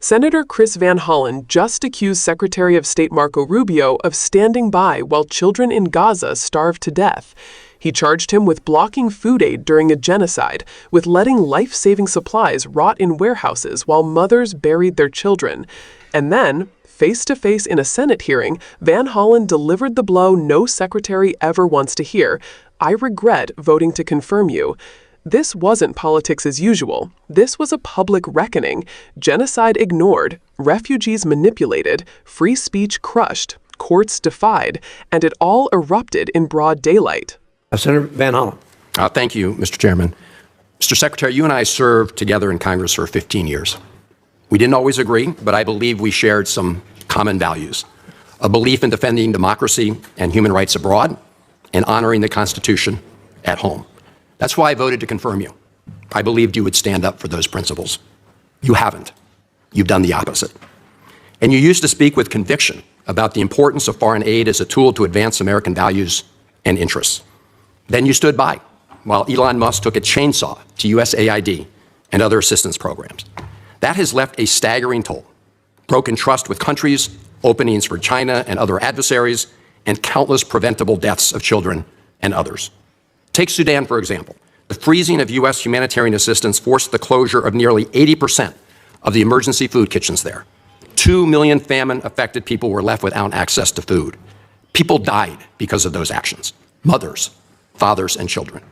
Senator Chris Van Hollen just accused Secretary of State Marco Rubio of standing by while children in Gaza starved to death. He charged him with blocking food aid during a genocide, with letting life-saving supplies rot in warehouses while mothers buried their children. And then, face-to-face in a Senate hearing, Van Hollen delivered the blow no secretary ever wants to hear. "I regret voting to confirm you." This wasn't politics as usual. This was a public reckoning. Genocide ignored, refugees manipulated, free speech crushed, courts defied, and it all erupted in broad daylight. Senator Van Hollen. Thank you, Mr. Chairman. Mr. Secretary, you and I served together in Congress for 15 years. We didn't always agree, but I believe we shared some common values: a belief in defending democracy and human rights abroad, and honoring the Constitution at home. That's why I voted to confirm you. I believed you would stand up for those principles. You haven't. You've done the opposite. And you used to speak with conviction about the importance of foreign aid as a tool to advance American values and interests. Then you stood by while Elon Musk took a chainsaw to USAID and other assistance programs. That has left a staggering toll: broken trust with countries, openings for China and other adversaries, and countless preventable deaths of children and others. Take Sudan, for example. The freezing of U.S. humanitarian assistance forced the closure of nearly 80% of the emergency food kitchens there. 2 million famine-affected people were left without access to food. People died because of those actions: mothers, fathers, and children.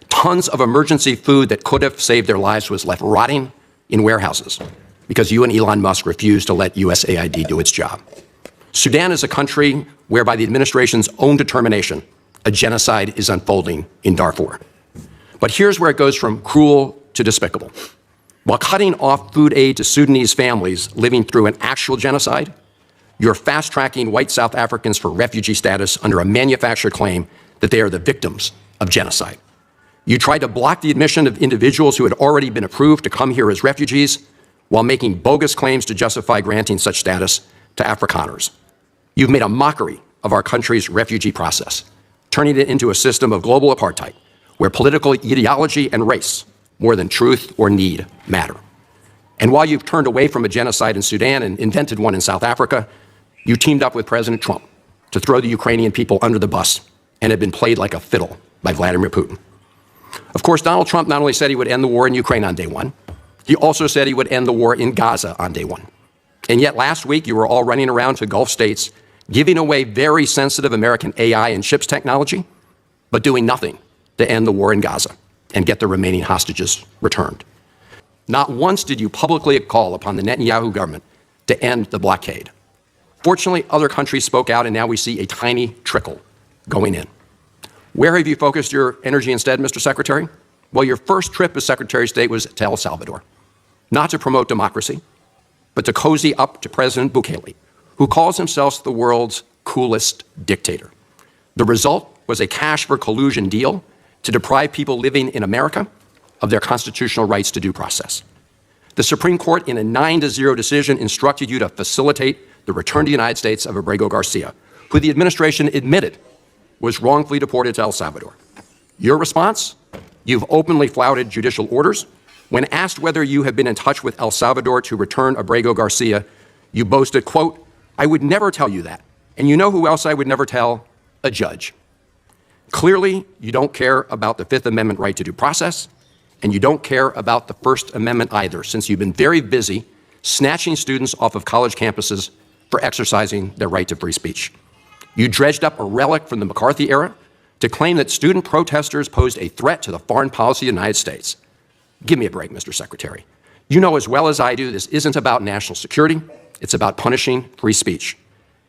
Tons of emergency food that could have saved their lives was left rotting in warehouses because you and Elon Musk refused to let USAID do its job. Sudan is a country where, by the administration's own determination, a genocide is unfolding in Darfur. But here's where it goes from cruel to despicable. While cutting off food aid to Sudanese families living through an actual genocide, you're fast-tracking white South Africans for refugee status under a manufactured claim that they are the victims of genocide. You tried to block the admission of individuals who had already been approved to come here as refugees while making bogus claims to justify granting such status to Afrikaners. You've made a mockery of our country's refugee process, turning it into a system of global apartheid where political ideology and race, more than truth or need, matter. And while you've turned away from a genocide in Sudan and invented one in South Africa, you teamed up with President Trump to throw the Ukrainian people under the bus and have been played like a fiddle by Vladimir Putin. Of course, Donald Trump not only said he would end the war in Ukraine on day one, he also said he would end the war in Gaza on day one. And yet last week, you were all running around to Gulf states, giving away very sensitive American AI and chips technology, but doing nothing to end the war in Gaza and get the remaining hostages returned. Not once did you publicly call upon the Netanyahu government to end the blockade. Fortunately, other countries spoke out, and now we see a tiny trickle going in. Where have you focused your energy instead, Mr. Secretary? Well, your first trip as Secretary of State was to El Salvador, not to promote democracy, but to cozy up to President Bukele, who calls himself the world's coolest dictator. The result was a cash for collusion deal to deprive people living in America of their constitutional rights to due process. The Supreme Court, in a 9-0 decision, instructed you to facilitate the return to the United States of Abrego Garcia, who the administration admitted was wrongfully deported to El Salvador. Your response? You've openly flouted judicial orders. When asked whether you have been in touch with El Salvador to return Abrego Garcia, you boasted, quote, "I would never tell you that. And you know who else I would never tell? A judge." Clearly, you don't care about the Fifth Amendment right to due process, and you don't care about the First Amendment either, since you've been very busy snatching students off of college campuses for exercising their right to free speech. You dredged up a relic from the McCarthy era to claim that student protesters posed a threat to the foreign policy of the United States. Give me a break, Mr. Secretary. You know as well as I do this isn't about national security, it's about punishing free speech.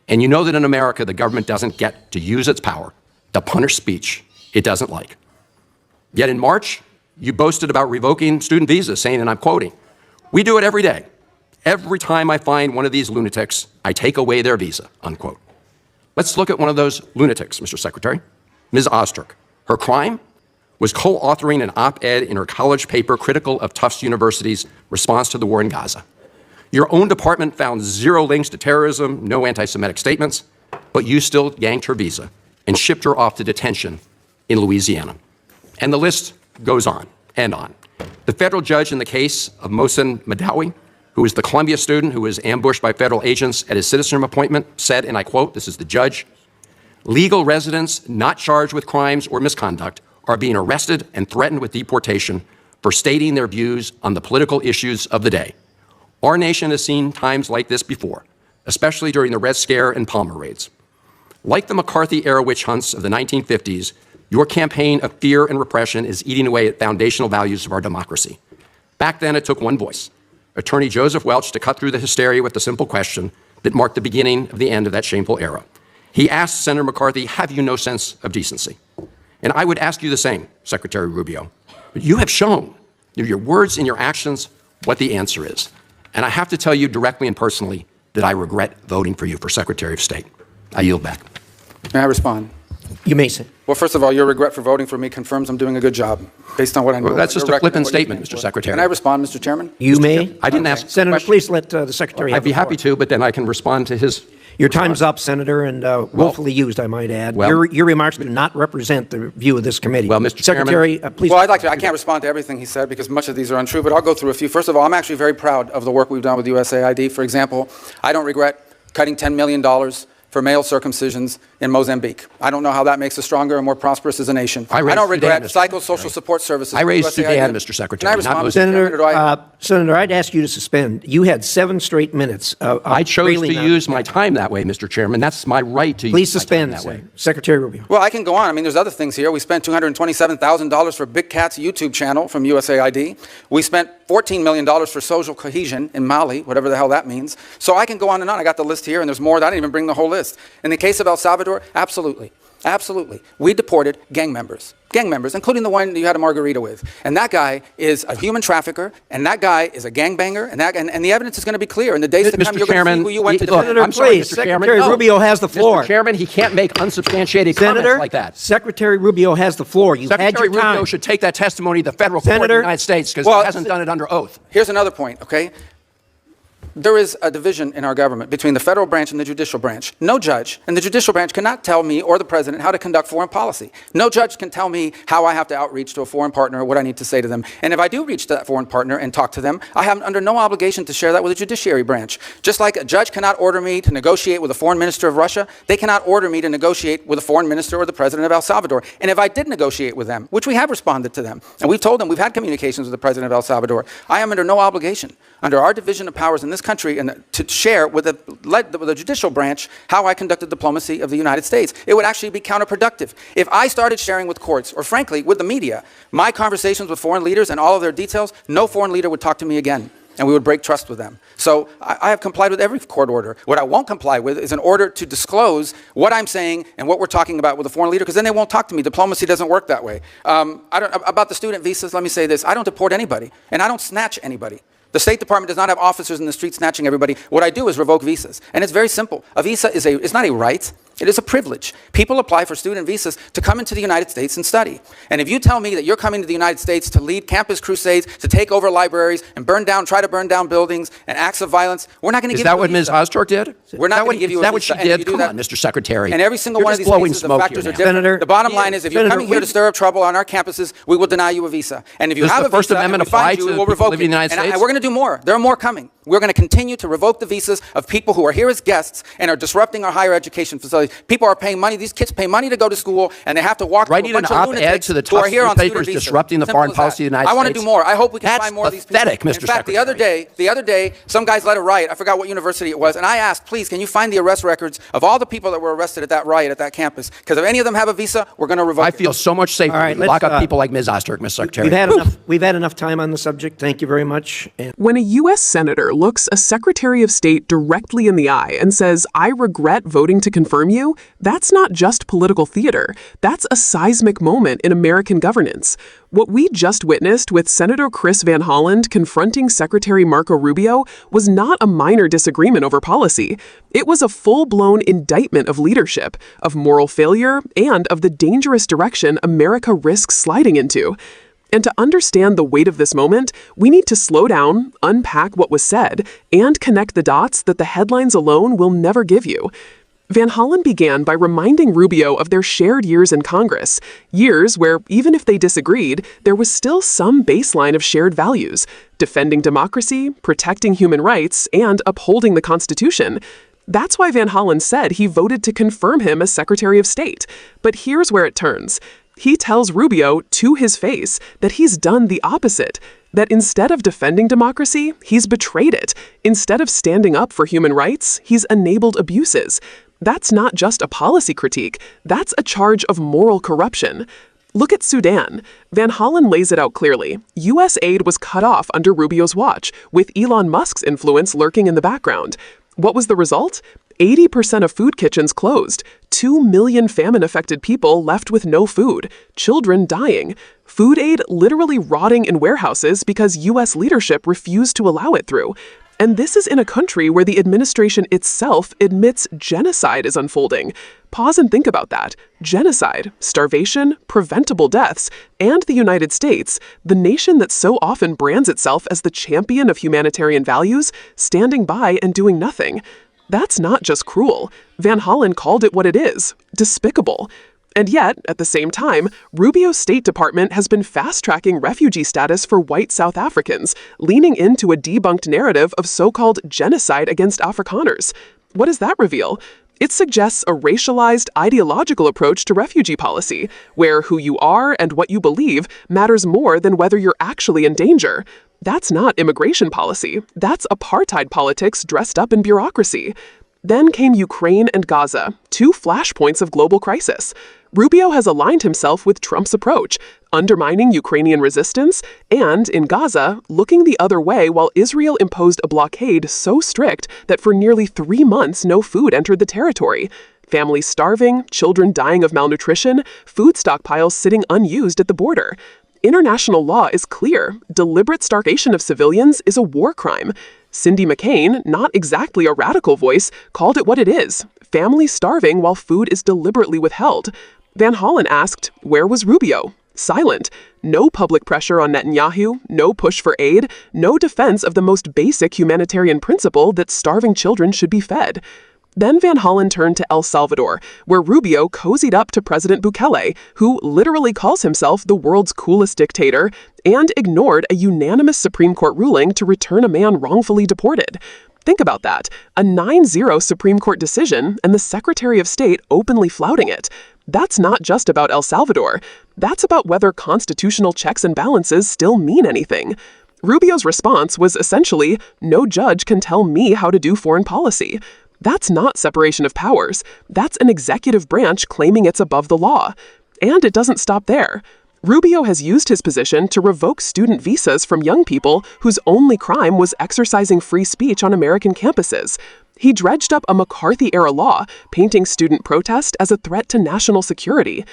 And you know that in America, the government doesn't get to use its power to punish speech it doesn't like. Yet in March, you boasted about revoking student visas, saying, and I'm quoting, "We do it every day. Every time I find one of these lunatics, I take away their visa," unquote. Let's look at one of those lunatics, Mr. Secretary, Ms. Ozturk. Her crime was co-authoring an op-ed in her college paper critical of Tufts University's response to the war in Gaza. Your own department found 0 links to terrorism, no anti-Semitic statements, but you still yanked her visa and shipped her off to detention in Louisiana. And the list goes on and on. The federal judge in the case of Mohsen Madawi, who is the Columbia student who was ambushed by federal agents at his citizenship appointment, said, and I quote, this is the judge, "Legal residents not charged with crimes or misconduct are being arrested and threatened with deportation for stating their views on the political issues of the day. Our nation has seen times like this before, especially during the Red Scare and Palmer raids. Like the McCarthy-era witch hunts of the 1950s, your campaign of fear and repression is eating away at foundational values of our democracy. Back then, it took one voice, Attorney Joseph Welch, to cut through the hysteria with the simple question that marked the beginning of the end of that shameful era. He asked Senator McCarthy, have you no sense of decency? And I would ask you the same, Secretary Rubio. You have shown through your words and your actions what the answer is. And I have to tell you directly and personally that I regret voting for you for Secretary of State. I yield back. May I respond? You may say. Well, first of all, your regret for voting for me confirms I'm doing a good job, based on what I know. Well, that's just your a flippant record and what statement, you Mr. stand for. Secretary. Can I respond, Mr. Chairman? You may. I didn't ask. Senator, please let the Secretary have I'd be the floor. happy to, but then I can respond to his. Your time's up, Senator, and willfully used, I might add. Your remarks do not represent the view of this committee. Well, Mr. Secretary, please. Well, I'd like to. I can't respond to everything he said because much of these are untrue, but I'll go through a few. First of all, I'm actually very proud of the work we've done with USAID. For example, I don't regret cutting $10 million for male circumcisions in Mozambique. I don't know how that makes us stronger and more prosperous as a nation. I don't regret psychosocial support services. I raised USAID. Sudan, Mr. Secretary. Can I respond, not Mr. Chairman, or do I- Senator, I'd ask you to suspend. You had 7 straight minutes. I chose to use my time that way, Mr. Chairman. That's my right to Please use my time suspend, that way. Secretary Rubio. Well, I can go on. I mean, there's other things here. We spent $227,000 for Big Cat's YouTube channel from USAID. We spent $14 million for social cohesion in Mali, whatever the hell that means. So I can go on and on. I got the list here, and there's more. I didn't even bring the whole list. In the case of El Salvador, absolutely. Absolutely. We deported gang members, including the one you had a margarita with. And that guy is a human trafficker, and that guy is a gangbanger, and the evidence is going to be clear. In the days to come, you're going to see who you went to defend. I'm sorry, Please, Mr. Chairman. Secretary Rubio has the floor. Mr. Chairman, he can't make unsubstantiated comments like that. Secretary Rubio has the floor. You've had Secretary your time. Rubio should take that testimony to the federal court of the United States because he hasn't done it under oath. Here's another point, okay? There is a division in our government between the federal branch and the judicial branch. No judge in the judicial branch cannot tell me or the president how to conduct foreign policy. No judge can tell me how I have to outreach to a foreign partner or what I need to say to them. And if I do reach to that foreign partner and talk to them, I have under no obligation to share that with the judiciary branch. Just like a judge cannot order me to negotiate with a foreign minister of Russia, they cannot order me to negotiate with a foreign minister or the president of El Salvador. And if I did negotiate with them, which we have responded to them, and we've told them we've had communications with the president of El Salvador, I am under no obligation under our division of powers in this country and to share with the judicial branch how I conducted diplomacy of the United States. It would actually be counterproductive. If I started sharing with courts, or frankly, with the media, my conversations with foreign leaders and all of their details, no foreign leader would talk to me again, and we would break trust with them. So I have complied with every court order. What I won't comply with is an order to disclose what I'm saying and what we're talking about with a foreign leader, because then they won't talk to me. Diplomacy doesn't work that way. About the student visas, let me say this. I don't deport anybody, and I don't snatch anybody. The State Department does not have officers in the street snatching everybody. What I do is revoke visas. And it's very simple. A visa is not a right. It is a privilege. People apply for student visas to come into the United States and study. And if you tell me that you're coming to the United States to lead campus crusades, to take over libraries and try to burn down buildings and acts of violence, we're not going to give you a visa. Is that what Ms. Ostork did? We're not going to give you a visa. Is that what she did? Come on, Mr. Secretary. And every single one of these cases, the factors are different. Senator, the bottom line is, if you're coming here to stir up trouble on our campuses, we will deny you a visa. And if you have a First visa Amendment and we find apply you, to we'll people revoke living in the it. United States? And we're going to do more. There are more coming. We're going to continue to revoke the visas of people who are here as guests and are disrupting our higher education facilities. People are paying money. These kids pay money to go to school, and they have to walk through a bunch of lunatics who are here on student visas. Disrupting the foreign policy of the United States. I want to do more. I hope we can find more of these people. That's pathetic, Mr. In fact, the other day, some guys led a riot. I forgot what university it was, and I asked, please, can you find the arrest records of all the people that were arrested at that riot at that campus? Because if any of them have a visa, we're going to revoke it. I feel so much safer. All right, lock up people like Ms. Ostork, Mr. Secretary. We've had enough time on the subject. Thank you very much. When a U.S. Senator looks a Secretary of State directly in the eye and says, I regret voting to confirm you, that's not just political theater. That's a seismic moment in American governance. What we just witnessed with Senator Chris Van Hollen confronting Secretary Marco Rubio was not a minor disagreement over policy. It was a full-blown indictment of leadership, of moral failure, and of the dangerous direction America risks sliding into. And to understand the weight of this moment, we need to slow down, unpack what was said, and connect the dots that the headlines alone will never give you. Van Hollen began by reminding Rubio of their shared years in Congress, years where, even if they disagreed, there was still some baseline of shared values: defending democracy, protecting human rights, and upholding the Constitution. That's why Van Hollen said he voted to confirm him as Secretary of State. But here's where it turns. He tells Rubio to his face that he's done the opposite, that instead of defending democracy, he's betrayed it. Instead of standing up for human rights, he's enabled abuses. That's not just a policy critique, that's a charge of moral corruption. Look at Sudan. Van Hollen lays it out clearly. U.S. aid was cut off under Rubio's watch, with Elon Musk's influence lurking in the background. What was the result? 80% of food kitchens closed, 2 million famine-affected people left with no food, children dying, food aid literally rotting in warehouses because U.S. leadership refused to allow it through. And this is in a country where the administration itself admits genocide is unfolding. Pause and think about that. Genocide, starvation, preventable deaths, and the United States, the nation that so often brands itself as the champion of humanitarian values, standing by and doing nothing. That's not just cruel. Van Hollen called it what it is: despicable. And yet, at the same time, Rubio's State Department has been fast-tracking refugee status for white South Africans, leaning into a debunked narrative of so-called genocide against Afrikaners. What does that reveal? It suggests a racialized, ideological approach to refugee policy, where who you are and what you believe matters more than whether you're actually in danger. That's not immigration policy. That's apartheid politics dressed up in bureaucracy. Then came Ukraine and Gaza, two flashpoints of global crisis. Rubio has aligned himself with Trump's approach, undermining Ukrainian resistance, and, in Gaza, looking the other way while Israel imposed a blockade so strict that for nearly 3 months no food entered the territory. Families starving, children dying of malnutrition, food stockpiles sitting unused at the border. International law is clear. Deliberate starvation of civilians is a war crime. Cindy McCain, not exactly a radical voice, called it what it is: families starving while food is deliberately withheld. Van Hollen asked, where was Rubio? Silent. No public pressure on Netanyahu, no push for aid, no defense of the most basic humanitarian principle that starving children should be fed. Then Van Hollen turned to El Salvador, where Rubio cozied up to President Bukele, who literally calls himself the world's coolest dictator, and ignored a unanimous Supreme Court ruling to return a man wrongfully deported. Think about that. A 9-0 Supreme Court decision, and the Secretary of State openly flouting it. That's not just about El Salvador. That's about whether constitutional checks and balances still mean anything. Rubio's response was essentially, no judge can tell me how to do foreign policy. That's not separation of powers. That's an executive branch claiming it's above the law. And it doesn't stop there. Rubio has used his position to revoke student visas from young people whose only crime was exercising free speech on American campuses. He dredged up a McCarthy-era law, painting student protest as a threat to national security.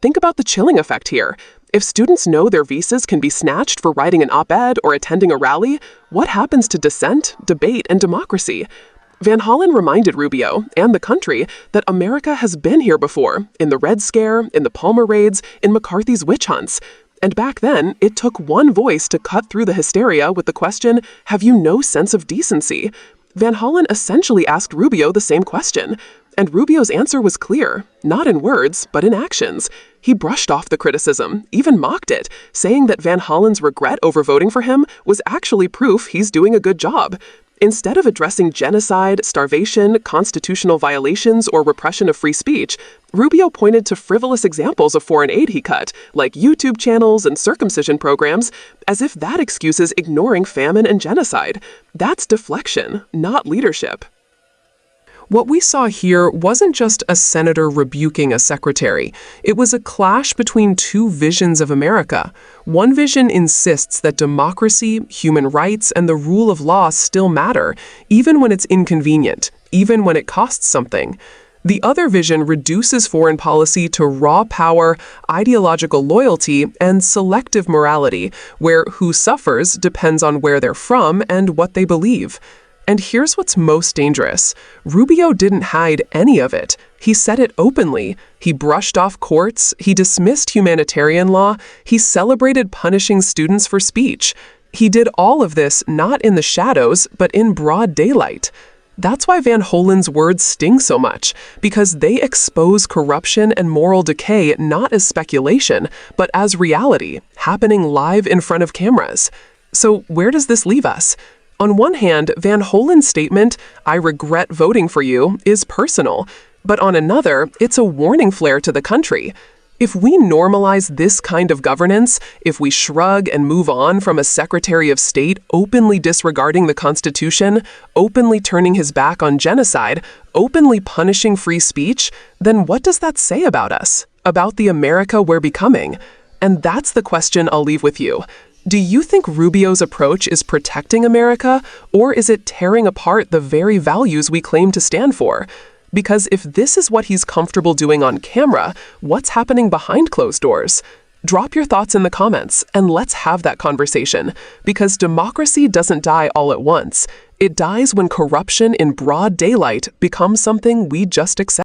Think about the chilling effect here. If students know their visas can be snatched for writing an op-ed or attending a rally, what happens to dissent, debate, and democracy? Van Hollen reminded Rubio and the country that America has been here before, in the Red Scare, in the Palmer raids, in McCarthy's witch hunts. And back then, it took one voice to cut through the hysteria with the question, have you no sense of decency? Van Hollen essentially asked Rubio the same question, and Rubio's answer was clear, not in words, but in actions. He brushed off the criticism, even mocked it, saying that Van Hollen's regret over voting for him was actually proof he's doing a good job. Instead of addressing genocide, starvation, constitutional violations, or repression of free speech, Rubio pointed to frivolous examples of foreign aid he cut, like YouTube channels and circumcision programs, as if that excuses ignoring famine and genocide. That's deflection, not leadership. What we saw here wasn't just a senator rebuking a secretary. It was a clash between two visions of America. One vision insists that democracy, human rights, and the rule of law still matter, even when it's inconvenient, even when it costs something. The other vision reduces foreign policy to raw power, ideological loyalty, and selective morality, where who suffers depends on where they're from and what they believe. And here's what's most dangerous. Rubio didn't hide any of it. He said it openly. He brushed off courts. He dismissed humanitarian law. He celebrated punishing students for speech. He did all of this not in the shadows, but in broad daylight. That's why Van Hollen's words sting so much, because they expose corruption and moral decay not as speculation, but as reality, happening live in front of cameras. So where does this leave us? On one hand, Van Hollen's statement, "I regret voting for you," is personal, but on another, it's a warning flare to the country. If we normalize this kind of governance, if we shrug and move on from a Secretary of State openly disregarding the Constitution, openly turning his back on genocide, openly punishing free speech, then what does that say about us, about the America we're becoming? And that's the question I'll leave with you. Do you think Rubio's approach is protecting America, or is it tearing apart the very values we claim to stand for? Because if this is what he's comfortable doing on camera, what's happening behind closed doors? Drop your thoughts in the comments, and let's have that conversation. Because democracy doesn't die all at once. It dies when corruption in broad daylight becomes something we just accept.